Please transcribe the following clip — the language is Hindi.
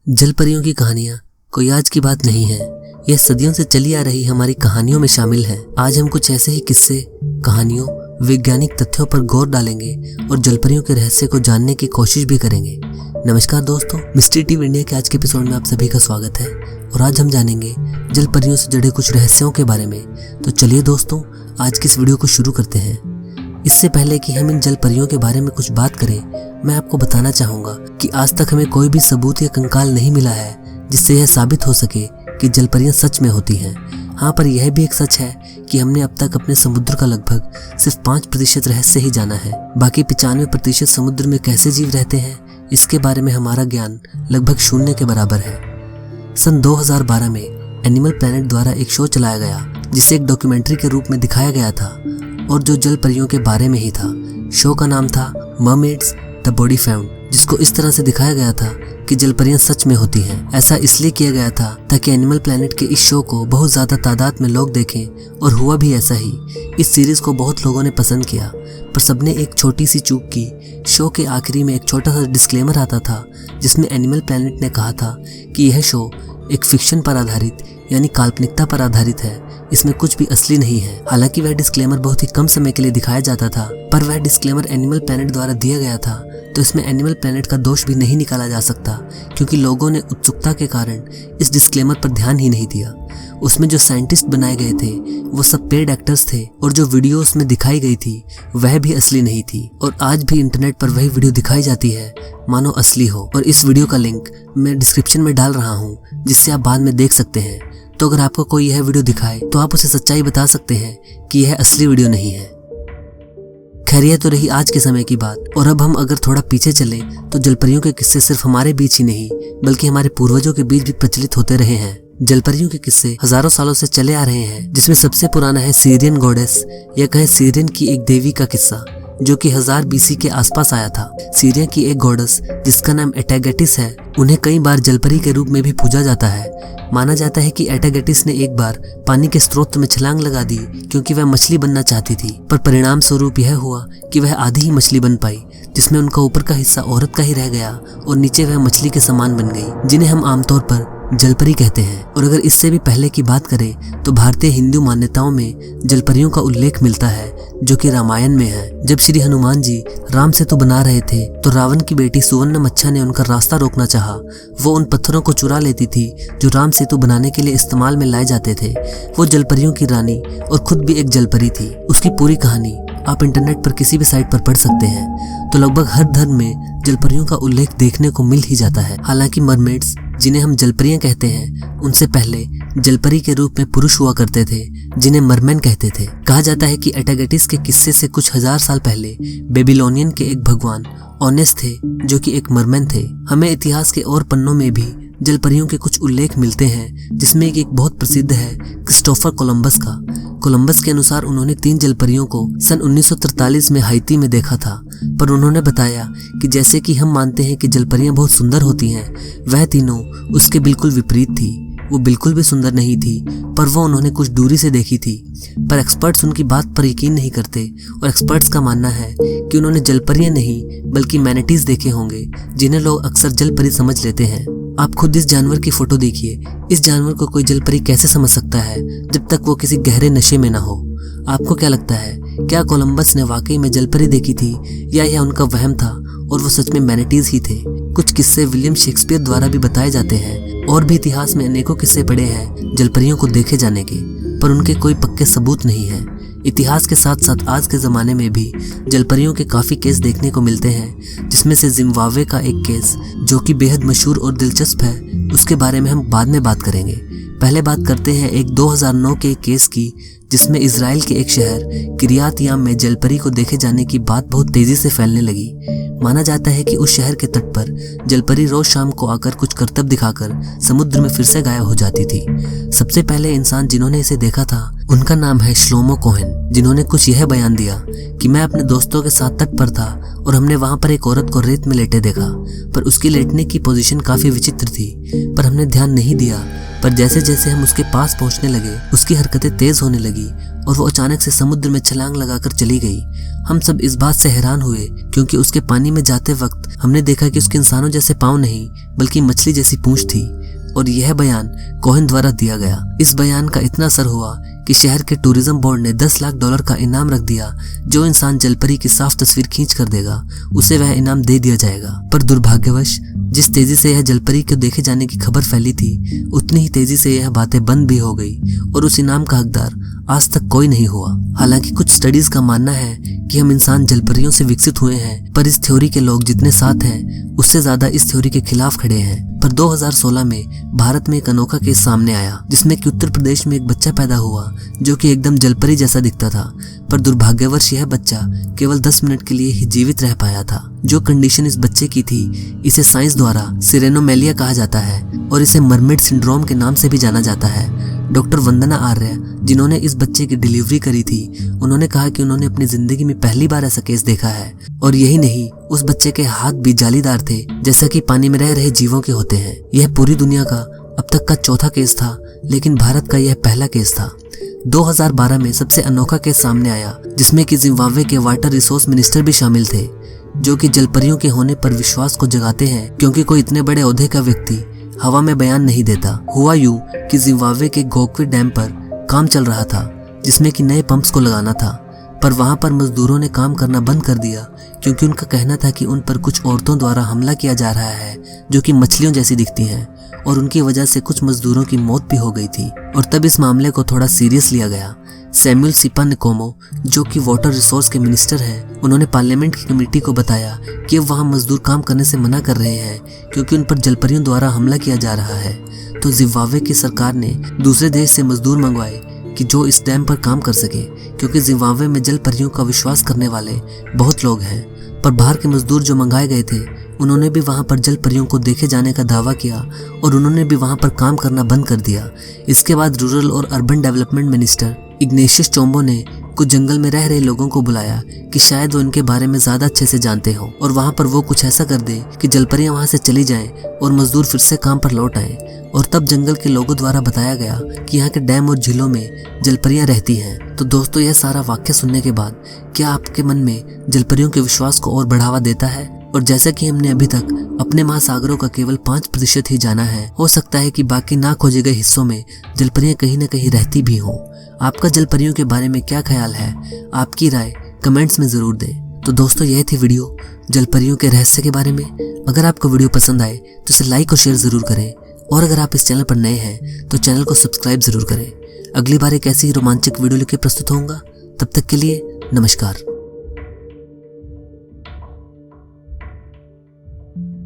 जल परियों की कहानियाँ कोई आज की बात नहीं है। यह सदियों से चली आ रही हमारी कहानियों में शामिल है। आज हम कुछ ऐसे ही किस्से, कहानियों, वैज्ञानिक तथ्यों पर गौर डालेंगे और जल परियों के रहस्य को जानने की कोशिश भी करेंगे। नमस्कार दोस्तों, मिस्ट्री टीवी इंडिया के आज के एपिसोड में आप सभी का स्वागत है और आज हम जानेंगे जल परियों से जुड़े कुछ रहस्यों के बारे में। तो चलिए दोस्तों, आज की इस वीडियो को शुरू करते हैं। इससे पहले कि हम इन जल परियों के बारे में कुछ बात करें, मैं आपको बताना चाहूँगा कि आज तक हमें कोई भी सबूत या कंकाल नहीं मिला है जिससे यह साबित हो सके कि जल परियां सच में होती हैं। हाँ, पर यह भी एक सच है कि हमने अब तक अपने समुद्र का लगभग सिर्फ 5% रहस्य ही जाना है। बाकी 95% समुद्र में कैसे जीव रहते हैं, इसके बारे में हमारा ज्ञान लगभग 0 के बराबर है। सन 2012 में एनिमल प्लैनेट द्वारा एक शो चलाया गया जिसे एक डॉक्यूमेंट्री के रूप में दिखाया गया था और जो जल परियों के बारे में ही था। शो का नाम था मरमेड्स द बॉडी फाउंड, जिसको इस तरह से दिखाया गया था कि जल परियां सच में होती हैं। ऐसा इसलिए किया गया था ताकि एनिमल प्लैनेट के इस शो को बहुत ज़्यादा तादाद में लोग देखें और हुआ भी ऐसा ही। इस सीरीज़ को बहुत लोगों ने पसंद किया, पर सबने एक छोटी सी चूक की। शो के आखिरी में एक छोटा सा डिस्क्लेमर आता था जिसमें एनिमल प्लैनेट ने कहा था कि यह शो एक फिक्शन पर आधारित यानी काल्पनिकता पर आधारित है, इसमें कुछ भी असली नहीं है। हालांकि वह डिस्क्लेमर बहुत ही कम समय के लिए दिखाया जाता था, पर वह डिस्क्लेमर एनिमल प्लैनेट द्वारा दिया गया था, तो इसमें एनिमल प्लैनेट का दोष भी नहीं निकाला जा सकता क्योंकि लोगों ने उत्सुकता के कारण इस डिस्क्लेमर पर ध्यान ही नहीं दिया। उसमें जो साइंटिस्ट बनाए गए थे वो सब पेड एक्टर्स थे और जो वीडियो उसमें दिखाई गई थी वह भी असली नहीं थी। और आज भी इंटरनेट पर वही वीडियो दिखाई जाती है मानो असली हो। और इस वीडियो का लिंक मैं डिस्क्रिप्शन में डाल रहा हूँ जिससे आप बाद में देख सकते हैं। तो अगर आपको कोई यह वीडियो दिखाए तो आप उसे सच्चाई बता सकते हैं कि यह असली वीडियो नहीं है। खैर, यह तो रही आज के समय की बात। और अब हम अगर थोड़ा पीछे चलें तो जलपरियों के किस्से सिर्फ हमारे बीच ही नहीं बल्कि हमारे पूर्वजों के बीच भी प्रचलित होते रहे हैं। जलपरियों के किस्से हजारों सालों से चले आ रहे हैं, जिसमें सबसे पुराना है सीरियन गॉडेस या कहे सीरियन की एक देवी का किस्सा जो कि 1000 BC के आसपास आया था। सीरिया की एक गॉडेस जिसका नाम एटागेटिस है, उन्हें कई बार जलपरी के रूप में भी पूजा जाता है। माना जाता है कि एटागेटिस ने एक बार पानी के स्रोत में छलांग लगा दी क्योंकि वह मछली बनना चाहती थी, पर परिणाम स्वरूप यह हुआ कि वह आधी ही मछली बन पाई, जिसमें उनका ऊपर का हिस्सा औरत का ही रह गया और नीचे वह मछली के समान बन गई, जिन्हें हम आमतौर पर जलपरी कहते हैं। और अगर इससे भी पहले की बात करें तो भारतीय हिंदू मान्यताओं में जलपरियों का उल्लेख मिलता है जो कि रामायण में है। जब श्री हनुमान जी राम सेतु बना रहे थे तो रावण की बेटी सुवर्णमच्छा ने उनका रास्ता रोकना चाहा। वो उन पत्थरों को चुरा लेती थी जो राम सेतु बनाने के लिए इस्तेमाल में लाए जाते थे। वो जलपरियों की रानी और खुद भी एक जलपरी थी। उसकी पूरी कहानी आप इंटरनेट पर किसी भी साइट पर पढ़ सकते हैं। तो लगभग हर धर्म में जलपरियों का उल्लेख देखने को मिल ही जाता है। हालांकि मरमेड्स, जिन्हें हम जलपरियां कहते हैं, उनसे पहले जलपरी के रूप में पुरुष हुआ करते थे जिन्हें मरमैन कहते थे। कहा जाता है कि एटागेटिस के किस्से से कुछ 1000 साल पहले बेबीलोनियन के एक भगवान ओनेस थे जो कि एक मरमैन थे। हमें इतिहास के और पन्नों में भी जलपरियों के कुछ उल्लेख मिलते हैं, जिसमें एक बहुत प्रसिद्ध है क्रिस्टोफर कोलंबस का। कोलंबस के अनुसार उन्होंने 3 जलपरियों को सन 1943 में हाइती में देखा था, पर उन्होंने बताया कि जैसे कि हम मानते हैं कि जलपरियां बहुत सुंदर होती हैं, वह तीनों उसके बिल्कुल विपरीत थी। वो बिल्कुल भी सुंदर नहीं थी, पर वो उन्होंने कुछ दूरी से देखी थी। पर एक्सपर्ट्स उनकी बात पर यकीन नहीं करते और एक्सपर्ट्स का मानना है कि उन्होंने जलपरियां नहीं बल्कि मैनेटीज देखे होंगे, जिन्हें लोग अक्सर जलपरी समझ लेते हैं। आप खुद इस जानवर की फोटो देखिए। इस जानवर को कोई जलपरी कैसे समझ सकता है जब तक वो किसी गहरे नशे में ना हो। आपको क्या लगता है, क्या कोलंबस ने वाकई में जलपरी देखी थी या यह उनका वहम था और वो सच में मैनेटीज ही थे? कुछ किस्से विलियम शेक्सपियर द्वारा भी बताए जाते हैं और भी इतिहास में अनेकों किस्से पड़े हैं जलपरियों को देखे जाने के, पर उनके कोई पक्के सबूत नहीं है। इतिहास के साथ साथ आज के ज़माने में भी जलपरियों के काफ़ी केस देखने को मिलते हैं, जिसमें से जिम्बाब्वे का एक केस जो कि बेहद मशहूर और दिलचस्प है, उसके बारे में हम बाद में बात करेंगे। पहले बात करते हैं एक 2009 के केस की, जिसमें इजराइल के एक शहर किरियात याम में जलपरी को देखे जाने की बात बहुत तेज़ी से फैलने लगी। माना जाता है कि उस शहर के तट पर जलपरी रोज शाम को आकर कुछ करतब दिखाकर समुद्र में फिर से गायब हो जाती थी। सबसे पहले इंसान जिन्होंने इसे देखा था उनका नाम है श्लोमो कोहेन, जिन्होंने कुछ यह बयान दिया कि मैं अपने दोस्तों के साथ तट पर था और हमने वहां पर एक औरत को रेत में लेटे देखा, पर उसकी लेटने की पोजीशन काफी विचित्र थी, पर हमने ध्यान नहीं दिया। पर जैसे जैसे हम उसके पास पहुंचने लगे उसकी हरकतें तेज होने लगी और वो अचानक से समुद्र में छलांग लगाकर चली गई। हम सब इस बात से हैरान हुए क्योंकि उसके पानी में जाते वक्त हमने देखा कि उसके इंसानों जैसे पाँव नहीं बल्कि मछली जैसी पूंछ थी। और यह बयान कोहेन द्वारा दिया गया। इस बयान का इतना असर हुआ कि शहर के टूरिज्म बोर्ड ने $10 लाख का इनाम रख दिया। जो इंसान जलपरी की साफ तस्वीर खींच कर देगा उसे वह इनाम दे दिया जाएगा। पर दुर्भाग्यवश जिस तेजी से यह जलपरी के देखे जाने की खबर फैली थी उतनी ही तेजी से यह बातें बंद भी हो गई और उस इनाम का हकदार आज तक कोई नहीं हुआ। हालांकि कुछ स्टडीज का मानना है कि हम इंसान जलपरियों से विकसित हुए हैं, पर इस थ्योरी के लोग जितने साथ हैं उससे ज्यादा इस थ्योरी के खिलाफ खड़े हैं। पर 2016 में भारत में एक अनोखा केस सामने आया जिसमें कि उत्तर प्रदेश में एक बच्चा पैदा हुआ जो कि एकदम जलपरी जैसा दिखता था। पर दुर्भाग्यवश यह बच्चा केवल 10 मिनट के लिए ही जीवित रह पाया था। जो कंडीशन इस बच्चे की थी इसे साइंस द्वारा सिरेनोमेलिया कहा जाता है और इसे मरमेड सिंड्रोम के नाम से भी जाना जाता है। डॉक्टर वंदना आर्य जिन्होंने इस बच्चे की डिलीवरी करी थी, उन्होंने कहा कि उन्होंने अपनी जिंदगी में पहली बार ऐसा केस देखा है। और यही नहीं, उस बच्चे के हाथ भी जालीदार थे जैसा कि पानी में रह रहे जीवों के होते हैं। यह पूरी दुनिया का अब तक का चौथा केस था, लेकिन भारत का यह पहला केस था। 2012 में सबसे अनोखा केस सामने आया जिसमें कि जिम्बाब्वे के वाटर रिसोर्स मिनिस्टर भी शामिल थे, जो कि जलपरियों के होने पर विश्वास को जगाते हैं क्योंकि कोई इतने बड़े ओहदे का व्यक्ति हवा में बयान नहीं देता। हुआ यूं कि जिम्बाब्वे के गोक्वी डैम पर काम चल रहा था जिसमें कि नए पंप्स को लगाना था, पर वहां पर मजदूरों ने काम करना बंद कर दिया क्योंकि उनका कहना था कि उन पर कुछ औरतों द्वारा हमला किया जा रहा है जो कि मछलियों जैसी दिखती हैं और उनकी वजह से कुछ मजदूरों की मौत भी हो गई थी। और तब इस मामले को थोड़ा सीरियस लिया गया। सैमुअल सिपा निकोमो जो कि वाटर रिसोर्स के मिनिस्टर हैं, उन्होंने पार्लियामेंट की कमेटी को बताया कि अब वहां मजदूर काम करने से मना कर रहे हैं क्योंकि उन पर जलपरियों द्वारा हमला किया जा रहा है। तो जिम्बाब्वे की सरकार ने दूसरे देश से मजदूर मंगवाए कि जो इस डैम पर काम कर सके, क्योंकि जिम्बाब्वे में जलपरियों का विश्वास करने वाले बहुत लोग हैं। पर बाहर के मजदूर जो मंगाए गए थे उन्होंने भी वहां पर जलपरियों को देखे जाने का दावा किया और उन्होंने भी वहां पर काम करना बंद कर दिया। इसके बाद रूरल और अर्बन डेवलपमेंट मिनिस्टर इग्नेशियस चोम्बो ने कुछ जंगल में रह रहे लोगों को बुलाया कि शायद वो इनके बारे में ज्यादा अच्छे से जानते हो और वहां पर वो कुछ ऐसा कर दे कि जलपरियां वहां से चली जाएं और मजदूर फिर से काम पर लौट आए। और तब जंगल के लोगों द्वारा बताया गया कि यहाँ के डैम और झीलों में जलपरियां रहती हैं। तो दोस्तों, यह सारा वाक्य सुनने के बाद क्या आपके मन में जलपरियों के विश्वास को और बढ़ावा देता है? और जैसा कि हमने अभी तक अपने महासागरों का केवल 5% ही जाना है, हो सकता है कि बाकी ना खोजे गए हिस्सों में जलपरियां कहीं न कहीं रहती भी हों। आपका जलपरियों के बारे में क्या ख्याल है? आपकी राय कमेंट्स में जरूर दें। तो दोस्तों, यह थी वीडियो जलपरियों के रहस्य के बारे में। अगर आपको वीडियो पसंद आए तो इसे लाइक और शेयर जरूर करें, और अगर आप इस चैनल पर नए हैं तो चैनल को सब्सक्राइब जरूर करें। अगली बार एक ऐसी रोमांचक वीडियो लेकर प्रस्तुत होऊंगा। तब तक के लिए नमस्कार।